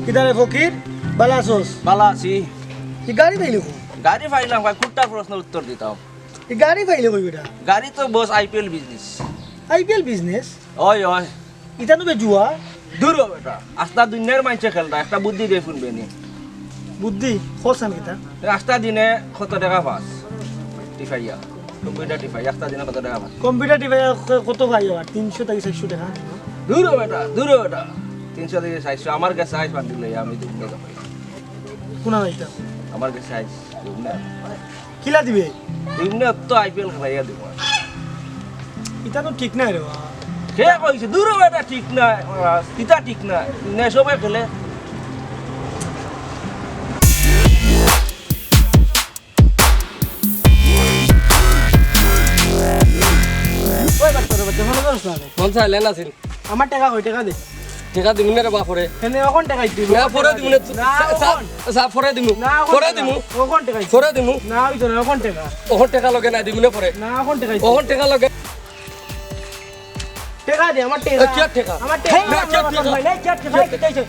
কিদারে ফকির বালা আছোস ভালো আছি কি গাড়ি পাইলি কো গাড়ি পাইলাম ভাই কুট্টা প্রশ্নের উত্তর দিতাম কি গাড়ি পাইলি কই বেটা গাড়ি তো বস আইপিএল বিজনেস আইপিএল বিজনেস ওই ওই ইতানো বে জুয়া দূর হ বেটা আস্তা দুনিয়ার মাইছে খেলতা একটা বুদ্ধি দিয়ে শুনবে নি বুদ্ধি খোসান কিতা আস্তা দিনে কত টাকা পাস টিফাইয়া কম্পিউটার টিফাই আস্তা দিনে কত টাকা পাস কম্পিউটার টিভি কত ভাই আর 300 থেকে 400 টাকা দূর হ বেটা 300 থেকে 400 আমার কাছে আইস বান্ডিল লই আমি দুধ নেই পাই কোনা নাইতা আমার কাছে আইস দুধ না কিলা দিবে ইমনে তো আইপিএল খেলাইয়া দিব ইতানো ঠিক নাই রে বাবা কে কইছে দূর হ বেটা ঠিক না ইতা ঠিক না নে সবাই খেলে ওই বাচ্চা বাচ্চা ভালো করছ না রে। কোন চাইলেন আছিল আমার টাকা কই টাকা দে টিকা দিমু না রে বাপরে এনে এখন টাকা দিবি না পরে দিমু না না, এখন। সা পরে দিমু না পরে দিমু এখন টাকা পরে দিমু না ওই তো এখন টাকা ওহন টাকা লগে না দিমু না পরে না এখন টাকা ওহন টাকা লগে টাকা দে আমার টাকা কি টাকা? আমার টাকা না, কি টাকা? ভাই নাই কি টাকা কি তাইছে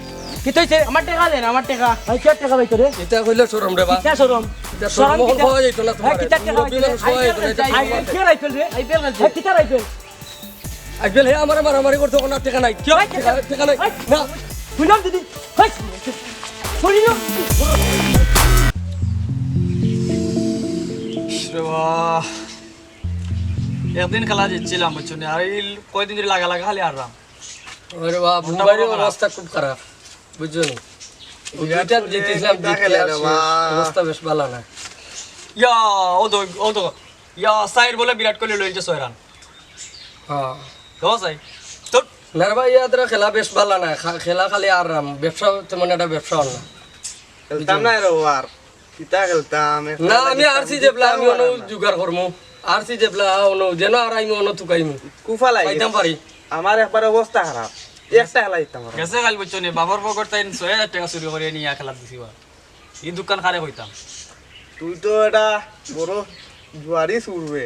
কি তৈছে আমার টাকা দেন আমার টাকা ভাই কি টাকা ভাই তোরে এটা কইলে শরম রে বা কিটা শরম এটা শরম হল হয়ে যাইতো না ভাই তোমার কিটা টাকা মুরব্বি মানুষ হয়ে যাইতো না, এটা শরম আইপিএল আছে। কি রাইফেল রে আইপিএল ভাই কিটা রাইফেল আইপিএল হে আমার মারামারি করতে কোনো টাকা নাই কি টাকা নাই না শুনলাম দিদি ভাই শুনিলো একদিন খেলা জিতছিলাম বুঝছো না আর এই কয়দিন ধরে লাগা লাগা খালি হারলাম ওরে বাপ মুম্বাইয়ের অবস্থা খুব খারাপ বুঝছো নি দুইটা জিতেছিলাম অবস্থা বেশ ভালো না ইয়া ও তো ইয়া সাইড বলে বিরাট কোহলি লইছে 6 রান হ্যাঁ তো সাই তো না রে ভাই ইয়াদের খেলা বেশ ভালো না খেলা খালি আরাম ব্যবসা তেমন একটা ব্যবসা হল না খেলতাম না এরো আর কিতা খেলতাম না আমি আরসি জেবলা আমি অন্য জুগার করমু আরসি জেবলা অন্য যেন আর আমি অন্য তুকাইমু কুফা লাগে পাইতাম পারি আমার একবার অবস্থা খারাপ একটা খেলা দিতাম আর গেছে কাল বুঝছো না বাবার পকেট তাই 6000 টাকা চুরি করে নিয়ে খেলা দিছিবা এই দোকান খারে হইতাম তুই তো এটা বড় জুয়ারি সুরবে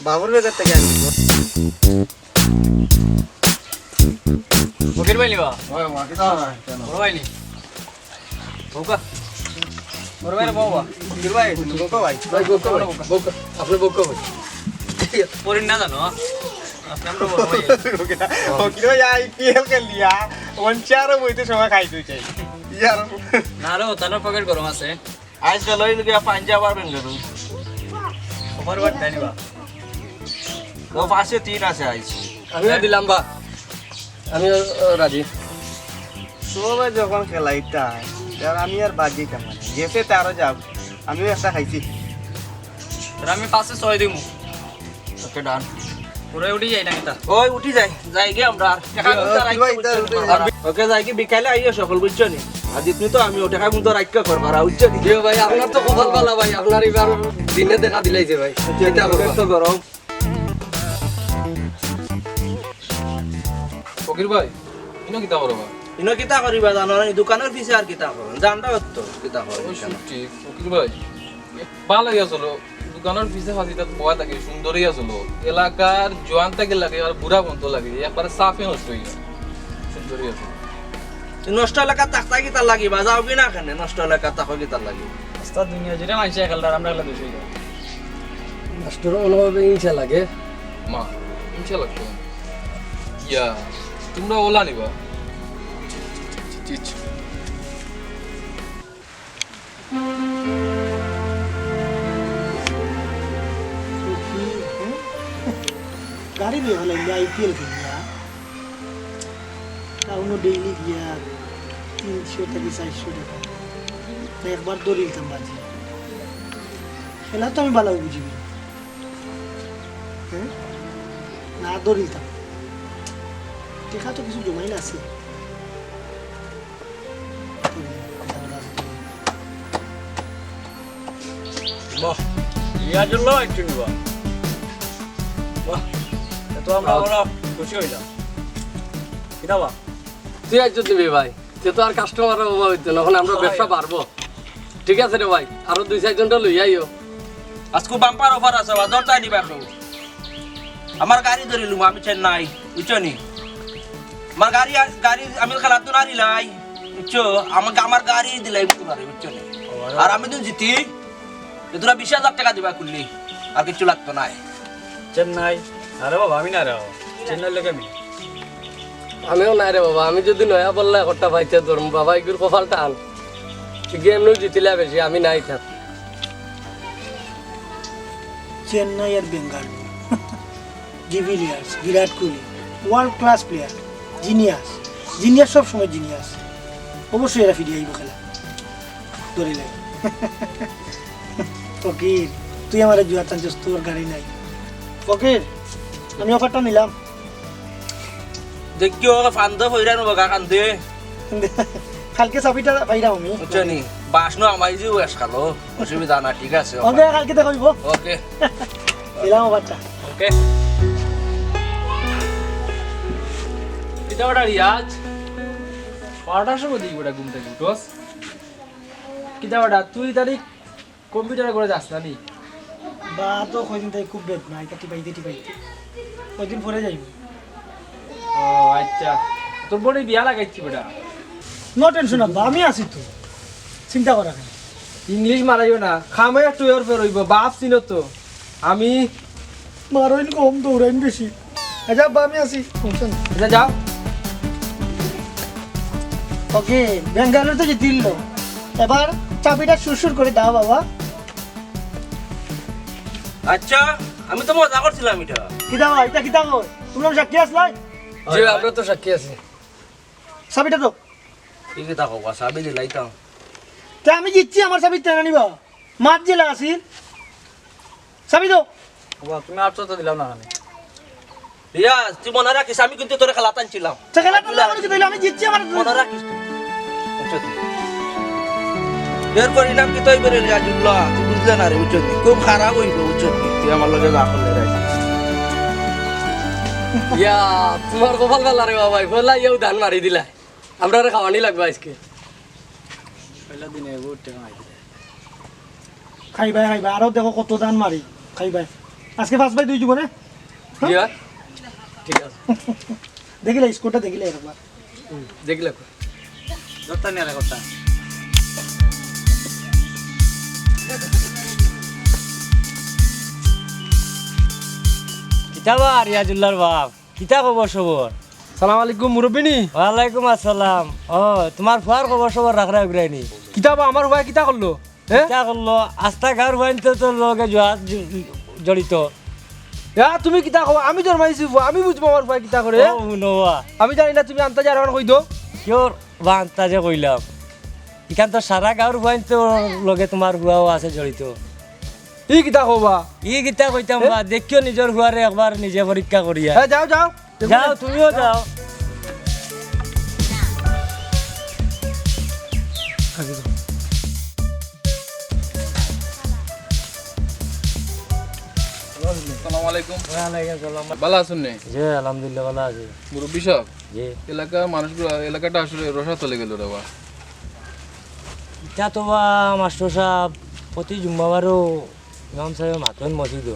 বাবুর বেকার থেকে আনি ফকির ভাই নিবা বড় ভাই নি বউকা বড় ভাই বাবা ফকির ভাই তোকে ভাই ভাই বউকা ভাই বউকা আপনি বউকা ভাই পরিন না জানো আমরা বড় ভাই ফকির ভাই আইপিএল খেলিয়া অঞ্চারও বইতে সময় খাই তুই চাই ইয়ার না রে তার পকেট গরম আছে আইস লই গিয়া পাঞ্জাব আর বেঙ্গালুরু খবর বাট জানিবা তো পাশে 3 আছে আইস আমিও দিলাম বা আমিও রাজি সবাই যখন খেলাইতা আমি আর বাদ দিতাম না গেছে তারও যাও আমিও একটা খাইছি আমি পাশে 6 দিমু ওকে ডান পুরো উঠি যাই না কিতা ওই উঠি যাই গে আমরা আর টাকা গুনতে ওকে যাই কি বিকালে আইও সকল বুঝছো নি আর দিতনি তো আমি ও টাকা গুনতে রাখা করবার বুঝছো নি দিও ভাই আপনার তো কপাল ভালো ভাই আপনার এবার দিনে দেখা দিলাইছে ভাই চিন্তা করবা তো গরম ফকির ভাই ইনো কিতা করবা ইনো কিতা করিবা জানো না দোকানের পিছে আর কিতা করো জানতা তো কিতা করো ঠিক ফকির ভাই ভালো লাগিয়েছিল দোকানের পিছে ফাঁসিটা বয়া থাকে সুন্দরই আসলো এলাকার জোয়ান থেকে লাগে আর বুড়া বন্ধ লাগে একবারে সাফে নষ্ট হয়ে যায় সুন্দরই আসলো নষ্ট এলাকা তাকতা কিতা লাগিবা যাও কি না কেনে নষ্ট এলাকা তাকো কিতা লাগিবা রাস্তা দুনিয়া জুড়ে মানুষে খেলতার আমরা খেলা দুশো মাস্টার অনুভবে ইচ্ছা লাগে মা ইনশা লাগতো ইয়া তোমরা ওলা নিবা গাড়ি নিয়ে হলে আইপিএল খেলিয়া তাও ডেইলি গিয়া 300 থেকে 400 টাকা তাই একবার দৌড়িতাম বাজি খেলা তো আমি ভালো বুঝিবি হ্যাঁ না দৌড়িতাম দেখা তো কিছু জমাইলে আছে বাহ ইয়ার জন্য একটু নিবা বাহ তো আমরা ওরা খুশি হইলাম কিনা বা তুই আজ দিবি ভাই তুই তো আর কাস্টমারের অভাব হইতো না এখন আমরা ব্যবসা পারবো ঠিক আছে রে ভাই আরো 2-4 জনটা লই আইও আজকে বাম্পার অফার আছে বাজার চাই দিবা তো আমার গাড়ি ধরিলুম আমি চেন্নাই বুঝছো নি আমার গাড়ি আমি খেলা তো নারিলাই বুঝছো আমাকে আমার গাড়ি দিলাই তোমারে বুঝছো নি? আর আমি যদি জিতি তো তোরা 20,000 টাকা দিবা করলি আর কিছু লাগতো না চেন্নাই আরে বাবা আমি না রে চেন্নাই লোকে আমি আমিও নাই রে বাবা, আমি যদি নয়া বললে একটা পাইতে ধরুন বাবা এগুলো কপাল টান গেম নো জিতিলা বেশি, আমি নাই থাক। চেন্নাই আর Bengaluru de Villiers, Virat Kohli world class player, genius সব সময় জিনিয়াস। অবশ্যই এরা ফিরে আইব খেলা ধরিলে। ফকির তুই আমার জুয়া চাঞ্চস, তোর গাড়ি নাই। ফকির আমি অফারটা নিলাম। দেখিও ফান্দ হইরা নব কান্দে কালকে চাবিটা পাইরাম আমি বুঝছো নি? বাসনো আমাই যে ওয়াস খালো অসুবিধা না, ঠিক আছে ওকে কালকে দেখাইব। ওকে দিলাম অফারটা। ওকে এটা ওটা রিয়াজ পাড়ার সময় দিই ওটা ঘুম থেকে উঠোস কিটা ওটা তুই তারিখ কম্পিউটারে করে যাস না নি? বা তো কয়দিন তাই খুব বেদ নাই কাটি পাইতে কয়দিন পরে যাইব। ও আচ্ছা, তোর বোনের বিয়া লাগাইছি বেটা। নো টেনশন আব্বা, আমি আছি তো, চিন্তা করা কেন। ইংলিশ মারাইও না, খামে একটু এর ফের হইব বাপ ছিল তো আমি। মারইন কম দৌড়াইন বেশি। আচ্ছা আব্বা আমি আছি, টেনশন নাই। আচ্ছা যাও। ওকে বেঙ্গালুরু তো জিতিল, এবার চাবিটা সুরসুর করে দাও বাবা। আচ্ছা আমি তো মজা করছিলাম এটা। কি দাও এটা, কি দাও তোমরা সাক্ষী আসলাই? যে আমরা তো সাক্ষী আছি। চাবিটা তো ঠিক আছে দেখো সাবি দিলাইতাম। তা আমি জিতছি, আমার চাবি টেনে নিবা। মাঠ জেলা আসিল, চাবি তো বাবা তুমি 800 দিলাম না আমি রিয়াজ তুই মনে রাখিস আমি কিন্তু তোর খেলা টানছিলাম। খেলাটা না করে দিলে আমি জিতছি, আমার মনে রাখিস তুই বুঝছো তুই? এর পরিণাম কি তুই বেরে রিয়াজুল্লাহ তুই বুঝলে না রে বুঝছো তুই? খুব খারাপ হইব বুঝছো তুই আমার লগে যা করলে রে। ইয়া তোমার কপাল ভালো রে বাবা, বলা ইউ ধান মারি দিলা, আমরা খাওয়ানি লাগবে আজকে। পয়লা দিনে বহুত টাকা আইছে খাইবাই আরো দেখো কত দান মারি খাইবাই। আজকে ফার্স্ট বাই 2 জীবনে জি হয়? ঠিক আছে দেখিলে স্কোরটা দেখিলে একবার দেখলে দত্তা নিয়ে রে কথা কিতাবা রিয়াজুল্লাহর বাপ, কিতা খবর সবর? সালাম আলাইকুম মুরব্বিনি। ওয়ালাইকুম আসসালাম। ও তোমার ফুয়ার খবর সবর রাখরা উগরাইনি? কিতাবা আমার ভাই কিতা করলো? হ্যাঁ কিতা করলো? আস্তা গাঁর হইতে তোর লগে জড়িত। তুমি কিতা খবর? আমি জন্মাইছি, আমি বুঝবো আমার ভাই কিতা করে। ও নোয়া আমি জানি না, তুমি আনতে যার কই দো। কিয়র বান্তা যে কইলাম, ইখান তো সারা গাঁর হইতে লগে তোমার হুয়াও আছে জড়িত। ই কিতা খবা? ই কিতা কইতাম বা, দেখিও নিজের হুয়ারে একবার নিজে পরীক্ষা করিয়া। হ্যাঁ যাও যাও যাও তুমিও যাও। সালাম আলাইকুম। ওয়ালাইকুম সালাম। ভালো আছেন নে? জি আলহামদুলিল্লাহ ভালো আছি। মুরব্বী সাহেব জি এলাকার মানুষগুলো, এলাকাটা আসলে রসা চলে গেল রে বা। ইটা তো বা মাস্টার সাহেব প্রতি জুম্মাবারও ইমাম সাহেব মাতন মসজিদ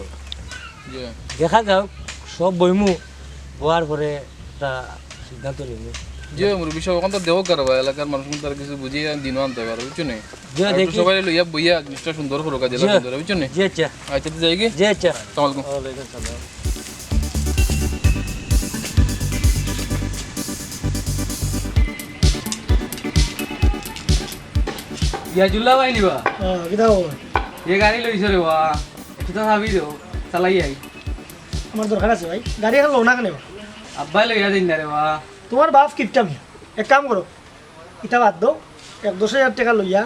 জি দেখা যাক, সব বইমু হওয়ার পরে একটা সিদ্ধান্ত নিবো। জি মুরব্বী সাহেব ওখান তো দেহ কারবা এলাকার মানুষ তার কিছু বুঝিয়ে দিনও আনতে পারে বুঝছো নে? জি একটু দেখি। সবাই লইয়া বইয়া জিনিসটা সুন্দর করো কাজে জি। সুন্দর বুঝছো নে? জি আচ্ছা আচ্ছা তো যাই গে। জি আচ্ছা। আসসালামু আলাইকুম। ওয়ালাইকুম সালাম। ইয়াজুল্লাহ ভাই নিবা কি দাও এ গাড়ি লইছ রে বা একটু তো ভাবি দেও চালাই আই আমার দরকার আছে ভাই, গাড়ি এখন লো না কেন? আব্বাই লইয়া দিন না রে বা তোমার বাপ কিপটামি, এক কাম করো এটা বাদ দো, 1-10,000 টাকা লইয়া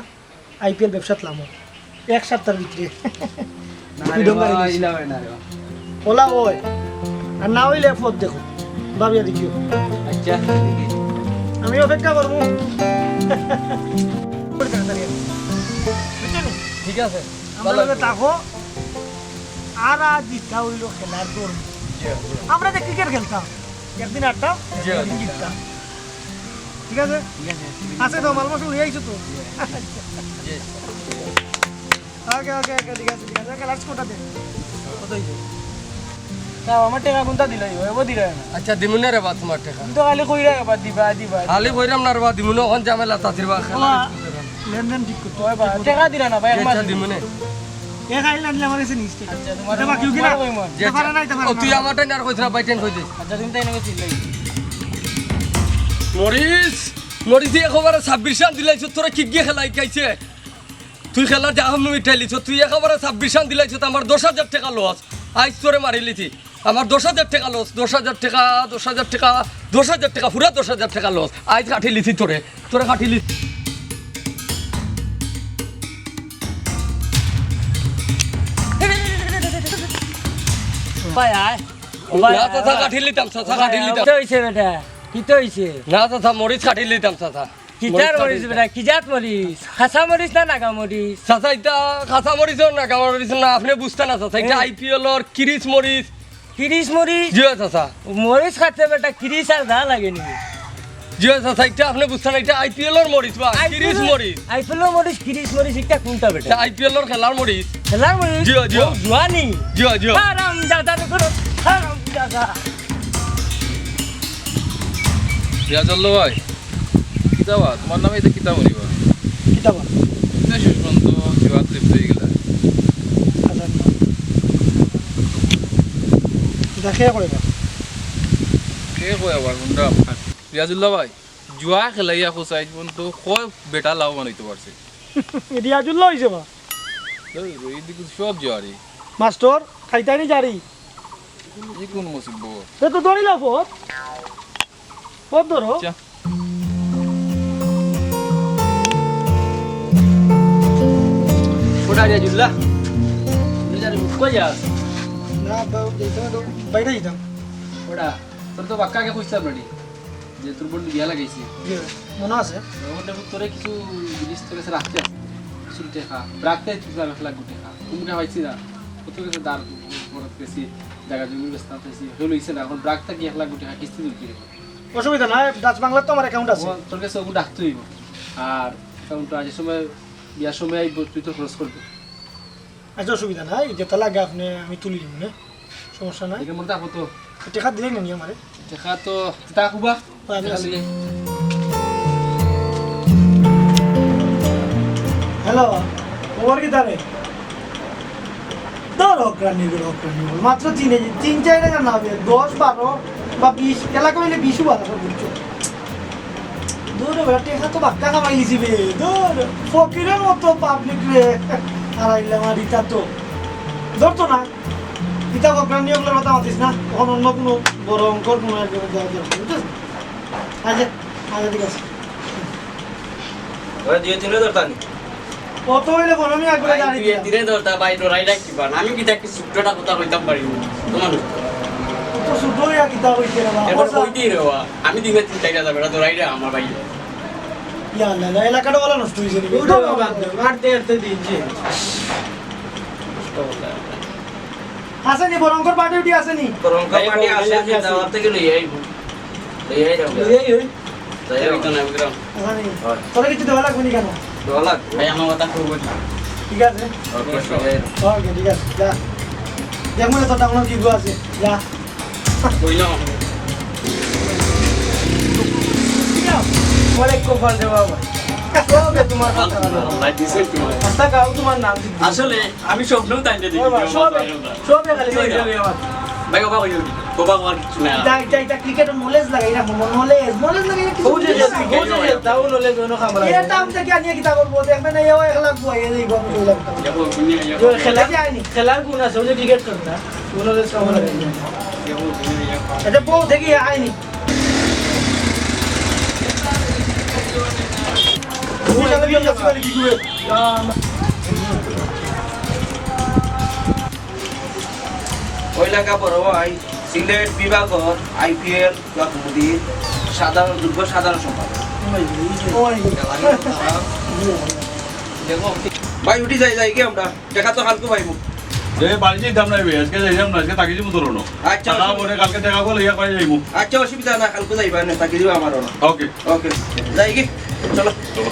IPL ব্যবসাত লামো 1 সপ্তাহের ভিতরে। না রে বা ইলা হয় না রে বা ওলা ওই আর না হইলে পথ দেখো ভাবিয়া দেখিও। আচ্ছা আমি অপেক্ষা করবো। ঠিক আছে আমরা লগে থাকো। আর আজ জিতা হইল খেলার দৌড়। আমরা যে ক্রিকেট খেলতাম, একদিন আটটা একদিন জিততাম। ঠিক আছে আছে তো, মাল মাস উড়ে আইছো তো। ওকে ওকে ওকে ঠিক আছে ঠিক আছে। লাস্ট কোটা দে কত হইছে? তা আমার টাকা কোনটা দিলাই হইব দিরা না আচ্ছা দিমুনে রে বা তোমার টাকা তো খালি কইরা এবার দিবা দিবা খালি কইরাম না রে বা দিমুনে ওখান ঝামেলা তাতির বা খেলা লেনদেন ঠিক করতে হয় টাকা দিরা না ভাই আচ্ছা দিমুনে এ খাইলে আনলে আমার কাছে নিস্তে আচ্ছা তোমার বাকি কি না পারে না ও তুই আমারটা না কইছ না বাইটেন কই দে আচ্ছা তুমি তাই নাকি চিল্লাই মরিস মরিস একেবারে 26 রান দিলাইছ তোরা কি গিয়ে খেলাই খাইছে তুই খেলার জাহাম মিঠাইলিছ তুই একেবারে 26 রান দিলাইছ আমার 10,000 টাকা লস আইস তোরে মারিলিছি আমার 10,000 টাকা লস 10,000 টাকা 10,000 টাকা 10,000 টাকা পুরা 10,000 টাকা লস আইস কাটিলিছি তোরে কাটিলিছি ভাই আয় না চাচা কাটি লিতাম চাচা কাটি লিতাম কি হইছে বেটা কি তো হইছে না চাচা মরিচ কাটি লিতাম চাচা কিতার মরিস বেটা কি জাত মরিস খাসা মরিস না নাগা মরিস চাচা এটা খাসা মরিচ না গাওয়া মরিচ না আপনি বুঝতে না চাচা এটা আইপিএল এর কিরিচ মরিচ কিরিস মরিস জিও চাচা মরিস খাতে বেটা কিরিস আর দা লাগে নি জিও চাচা এটা আপনি বুঝতে না এটা আইপিএল এর মরিচ বা কিরিচ মরিচ আইপিএল মরিস কিরিস মরিস একটা কোনটা বেটা এটা আইপিএল এর খেলার মরিচ খেলার মরিস জিও, জিও। ও, জুয়ানি জিও জিও হারাম দাদা করো হারাম দাদা রিয়াজুল ভাই কিতাবা তোমার নামে এটা কিতাব মরিবা কিতাবা শেষ পর্যন্ত বিবাদ লিপ্ত হয়ে গেলে দেখে করে কে কয় আবার কোনটা রিয়াজুল্লাহ ভাই জুয়া খেলাইয়া খোঁচাই পর্যন্ত কয় বেটা লাভবান হইতে পারছে রিয়াজুল্লাহ হইছে বা এইদিকে সব জুয়ারি মাস্টার খাইতাই নি জারি এই কোন মুসিব এ তো ধরিলা পথ পথ ধরো আচ্ছা ওটা রিয়াজুল্লাহ কই যাস না বাইরে যেতাম ওটা তোর তো বাক্কাকে খুঁজতাম রেডি যে তোর বোন বিয়া লাগাইছি মনে আছে ওটা তোরে কিছু জিনিস তোর কাছে রাখতে আছে কিছু টেকা রাখতে তুই আর লাখ টাকা তুমি পাইছি না কত কিছু দার বড় বেশি জায়গা জমি বেচতে পাইছি হলো ইছে না এখন রাখতে কি 1 লাখ টাকা কিস্তি দিবি অসুবিধা নাই ডাচ বাংলার তো আমার অ্যাকাউন্ট আছে তোর কাছে ওগুলো রাখতে হইব আর অ্যাকাউন্টটা আজ সময় বিয়ার সময় আইব তুই তো খরচ করবি আচ্ছা অসুবিধা নাই যেটা লাগে আপনি আমি তুলি দিব না সমস্যা নাই এর মধ্যে আপো তো টাকা দিলেই নি আমারে দেখা তো টাকা খুবা আমি আছি। হ্যালো ওর কি দাঁড়ে ধর অগ্রাণী মাত্র 3 টাকা না হবে 10 12 বা 20 এলাকা হইলে 20 ভালো বুঝছো দূরে বেটা টাকা তো বাক্কা কামাই লিছিবে দূর ফকিরের মতো পাবলিক রে হারাইলে আমার ইটা তো ধরতো না ইটা অগ্রাণী ওগুলোর কথা মাতিস না তখন অন্য কোনো বড় অঙ্কর কোনো একজনের দেওয়া দরকার বুঝছিস আচ্ছা আচ্ছা ঠিক আছে ওরা দিয়ে তিনে দরকার কত হইলে বলো আমি একবারে জানি তিনে দরকার ভাই ডরাই রাখি পান আমি কি দেখি সুটটা কথা কইতাম পারি তোমার তো শুধু ইয়া কিতা হইছে রে এরপর বাবা কইতি রেওয়া আমি দিনে 3 টাকা যাবে না ডরাই রে আমার ভাই ইয়া আল্লাহ এলাকাটা বলা নষ্ট হইছে নি উঠো বাবা মারতে এতে দিনছে আসেনি বরঙ্কর পার্টি উঠি আসেনি করঙ্কা পাটি আসে যে দাওয়াত থেকে লই আইব লই আই রাও তাই তো না বিক্রম আসেনি তোরা কিছু দেওয়া লাগবে নি কেন ডলার ভাই আমার কথা করব ঠিক আছে ওকে ওকে ঠিক আছে যা দেখো না তোর টাকা কি গো আছে যা কই না অনেক কপাল রে বাবা সবে তোমার কথা আল্লাহ দিছে তোমার আস্তা গাও তোমার নাম আসলে আমি স্বপ্নও তাই দেখি সবে সবে খালি কইবে আমার ভাই বাবা কই বাবা আমার কিছু না এটা ক্রিকেটের নলেজ লাগাই না নলেজ লাগাই না বুঝে যে দাও নলেজ ono খামরা এটা আমি থেকে আনিয়ে কিতা করব দেখবেন এই 1 লাখ বই এই গপ কইলাম যাবো দুনিয়া যাবো जो খেলা যায়নি খেলার গুণ আছে ওই ক্রিকেট করে না নলেজ খামরা যাবো দুনিয়া এটা বউ দেখি আইনি ওই লেখা পড়ো আই সিলেট বিভাগর আইপিএল ক্লাব মোদি সাধারণ যুগ্ম সাধারণ সম্পাদক দেখো ভাই উঠি যাই কি আমরা দেখা তো কালকে ভাইবো যে বাড়ি যেতাম না আজকে যাইতাম না আজকে তাকে যাবো তোর আচ্ছা টাকা পরে কালকে দেখা করলে ইয়া পাই যাইবো আচ্ছা অসুবিধা না কালকে যাইবা না তাকে দিবা আমারও না ওকে ওকে যাই কি চলো চলো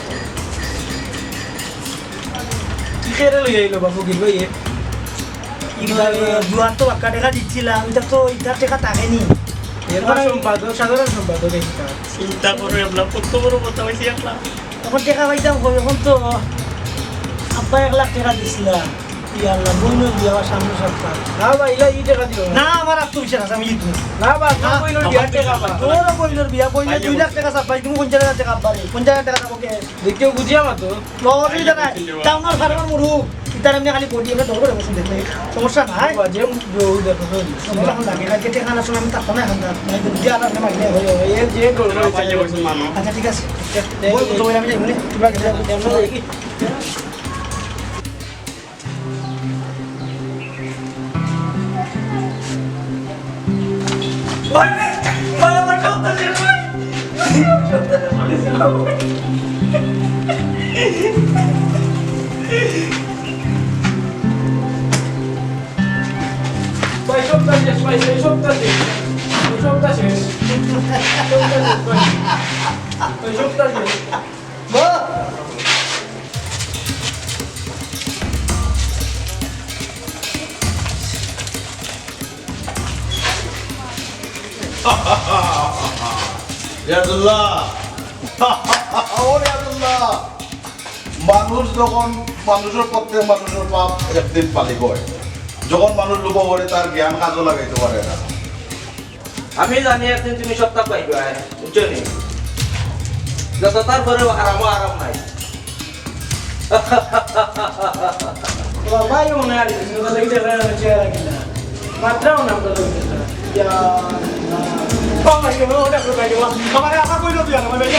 কি খেলে লই আইলো বাবু কি লই জুয়ার তো বাক্কা টাকা দিচ্ছিলাম, এটা তো ইটার টাকা থাকেনি। এরপর সম্পাদক সাধারণ সম্পাদক একটা চিন্তা করে আমরা কত বড় কথা হয়েছি একলা। এখন টাকা পাইতাম কই, এখন তো আব্বা 1 লাখ টাকা দিছিলাম। ইয়াল্লা বন্ধু দিয়ে আমার সামনে সপ্তাহ। না ভাই ইলা ই টাকা দিও না আমার আত্মবিশ্বাস আছে, আমি জিতবো। না বা তো কইলো বিয়ার টাকা পা তোর বইলের বিয়া বইলে 2 লাখ টাকা চাপাই, তুমি 50,000 টাকা আব্বারে 50,000 টাকা দেবো কে? দেখিও বুঝিয়া মাতো অসুবিধা নাই, টাউনের ফার্মার মুরু ইতার এমনি খালি বডি আমরা দৌড়ে বসে দেখলে সমস্যা নাই। যে বউ দেখো তো সমস্যা এখন লাগে কালকে টাকা না সময় আমি থাকবো না এখন নাই তো বুঝে আলাদা মাগলে হয়ে যাবে। এ যে গরু পাইলে বলছে মানুষ আচ্ছা ঠিক আছে, বই তো আমি যাই বলে তোমরা গেলে আমরা দেখি। ভাই সবটা শেষ ভাই এই সবটা শেষ এই সবটা শেষ এই সবটা শেষ রিয়াজুল্লাহ ও রিয়াজুল্লাহ, মানুষ যখন মানুষের প্রত্যেক মানুষের পাপ একদিন পালিব হয়, যখন মানুষ লোক করে তার জ্ঞান কাজও লাগাইতে পারে না। আমি জানি একদিন তুমি সপ্তাহ পাইবা, বুঝছো নি? যত তারপরেও আরাম নাই। ভাই মনে আর লাগি দেখা চেহারা কিনা মাত্রাও না তো ইয়া বাবা কে বড় ওটা করে দিবা আমার আশা কইলো তুই আমার বেগে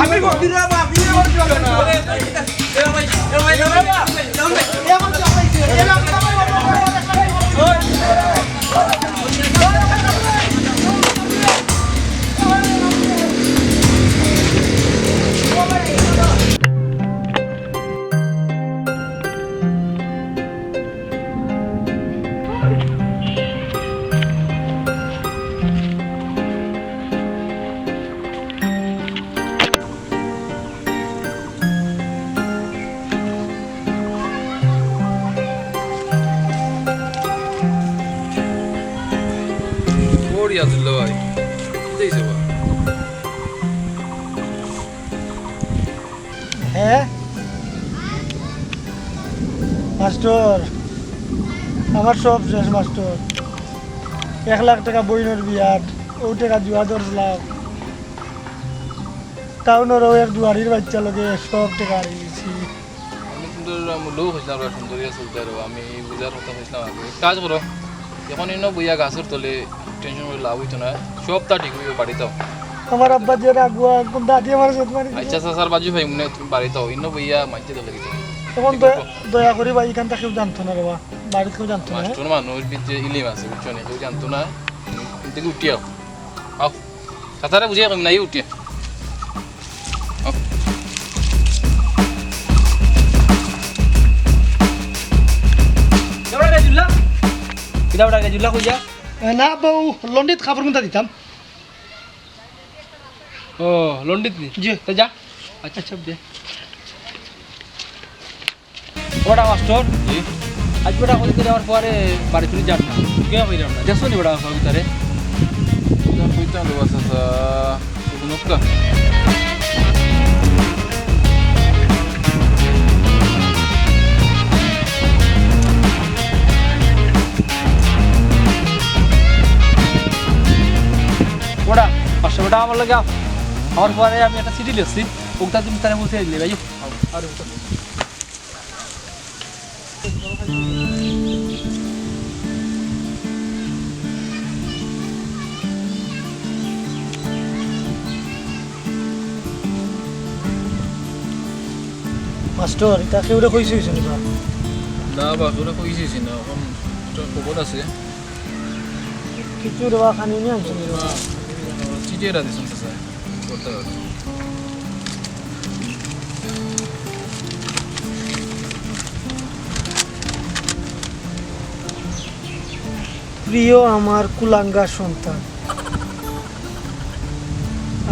আমি গদিরা বা আমি এবার চলে না এ রিয়াজুল্লাহ ভাই দিয়েছে বা হ্যাঁ মাস্টার, আমার সব শেষ মাস্টার। 1 লাখ টাকা বইনের বিয়াত, ও টাকা জুয়া ধরলাম, টাউনেরও এক জুয়ারির বাচ্চা লগে সব টাকা হারিয়ে গেছি। আমি সুন্দর লোক হয়েছিলাম সুন্দরিয়া চলতে আর আমি বুঝার কথা হয়েছিলাম আগে কাজ করো এখন এনে বইয়া গাছের তলে টেনশন করে লাভ হইতো না সবটা ঠিক হইব বাড়িতেও আমার আব্বা যে রাগুয়া কোন দাদি আমার সাথে মারি আচ্ছা স্যার বাজু ভাই মনে তুমি বাড়িতেও ইন্ন বইয়া মাইতে দলে গেছে তখন দয়া করি ভাই এখানটা কেউ জানতো না রে বা বাড়িতে কেউ জানতো না। মাস্টার মানুষ বিদ্যে ইলিম আছে বুঝছো না কেউ জানতো না কিন্তু উঠিয়াও আও সাঁতারে বুঝিয়ে কম নাই উঠিয়া না বউ লন্ডিত খাবার কোনটা দিতাম। ও লন্ডিত নি জি তো যা আচ্ছা সব দে ওটা মাস্টার আজ বেটা কলি করে যাওয়ার পরে বাড়ি চলে যান না কে হইলাম না দেখছো নি বেটা ভিতরে কইতাম তো বাস নক্কা ওটা 500 টাকা আমার লাগে আমার পরে আমি একটা চিঠি লিখছি ওটা তুমি তারে পৌঁছে দিলে ভাই আর মাস্টার এটা কেউ কইছে হইছে নিবা না বা তোরা কইছিস না এখন খবর আছে কিছু রে বা খানি নিয়ে আনছো নিবা চিঠিয়ে রাখছিস স্যার করতে হবে প্রিয় আমার কুলাঙ্গার সন্তান,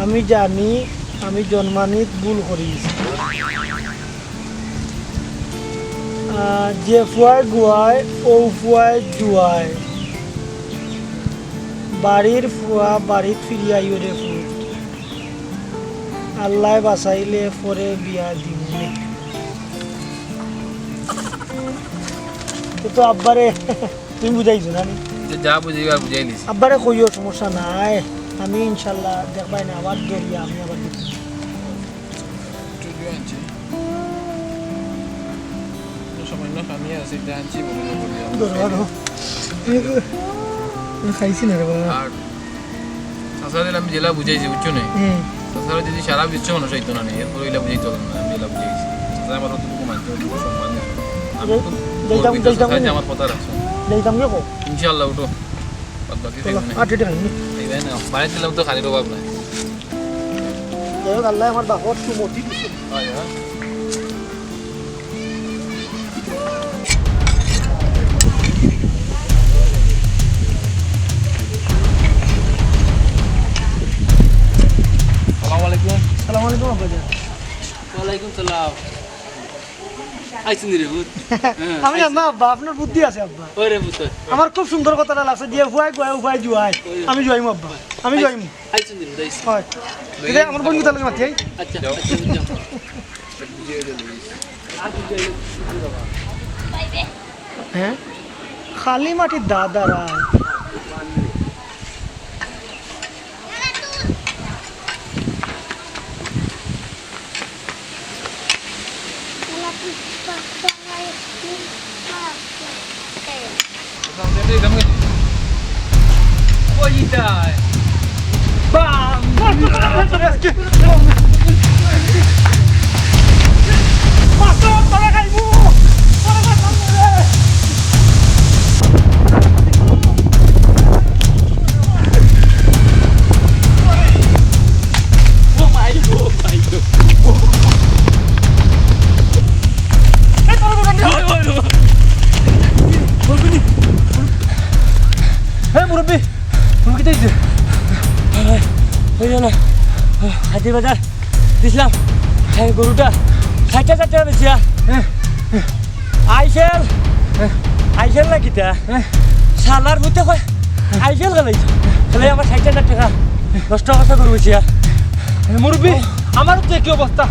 আমি জানি আমি জন্মানিত ভুল করিয়েছি। যে ফুয়ায় গুয়ায় ও ফুয়ায় জুয়ায়, বাড়ির ফুয়া বাড়িত ফিরিয়াই রে ফুট, আল্লাহ বাঁচাইলে পরে বিয়া দিবনে। তো আব্বারে তুমি বুঝাইছো না? যা বুঝাইবা বুঝাই দিছি। আব্বারে কইও সমস্যা নাই, আমি ইনশাল্লাহ দেখবাই না আবার দরিয়া আমি আবার দেখি। সামান্য খামি আছে এটা আনছি বলে খাইছি না রে বাবা। আর তাছাড়া আমি জেলা বুঝাইছি বুঝছো না, তাছাড়া যদি সারা বিশ্ব মানুষ হইতো না এরপর ওইলা বুঝাইতো না, আমি জেলা বুঝাইছি। তাছাড়া আমার অতটুকু মানতে হবে, সম্মান দিতে হবে। আমি তো গর্বিত society আমার কথা রাখছো। যাইতাম কে কো ইনশাআল্লাহ উঠো, বাদ বাকি দেখবেন না। আটে টাকা নি এইবাই না বাইরে দিলাম তো খানির অভাব নাই। যাই হোক, আল্লাহ আমার বাপর সুমতি দিছে। আসসালামু আলাইকুম। সালাম আলাইকুম আব্বাজান। ওয়ালাইকুম সালাম। আইছেন রে ভূত? আমি জানো আব্বা, আপনার বুদ্ধি আছে আব্বা। ওরে ভূত, আমার খুব সুন্দর কথাটা লাগছে, যে ফুয়াই গুয়াই উফাই জুয়াই, আমি জুয়াইম আব্বা, আমি জুয়াইম। আইছেন রে ভূত, আইছেন। হয় এটা আমার বোন কোথায় মাতি আই। আচ্ছা আচ্ছা যাও। হ্যাঁ, খালি মাটির দাদারা ওইটাই মুরব্বী, তুমি কি দেখছো? ওই না হাতি বাজার দিছিলাম, গরুটা 60,000 টাকা বেশিয়া। আইসেল আইসেল না কিতা সালার বুঝতে কয় আইসেল গেলাইছ, তাহলে আমার 60,000 টাকা নষ্ট অবস্থা করবো বেশিয়া। মুরব্বী, আমারও তো একই অবস্থা,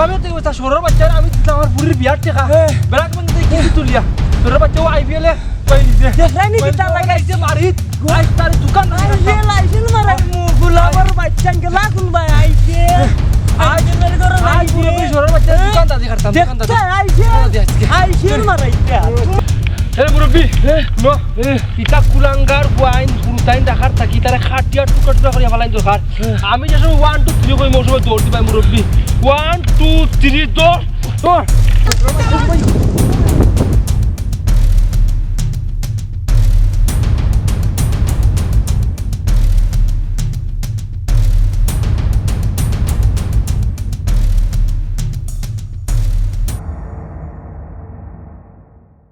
আমিও তো একই অবস্থা। শহরের বাচ্চারা আমি দিতাম আমার বুড়ির বিয়ার টেকা, বেলাক মধ্যে কিছু তুলিয়া শহরের বাচ্চাও আইপিএলে কই দিছে, দেখলাইনি কিতা লাগাইছে মারিত আইস তার দোকান আইসেল আইসেল মারাই গোলামের বাচ্চা গেলা কোনবা আইছে আইসেলের ঘরে আই মুরব্বী শহরের বাচ্চার দোকান দাদি করতাম, দোকান দাদি আইসেল মারাইতা। হে মুরব্বী, নো ইটা কুলাঙ্গার ওয়াইন পুরুতাইন দেখার থাকি তারে খাটিয়া টুকরা টুকরা করে ফেলাইন দরকার। আমি যে সময় 1 2 3 কই মোর সময় দৌড় দিবাই মুরব্বী, 1 2 3 দৌড়।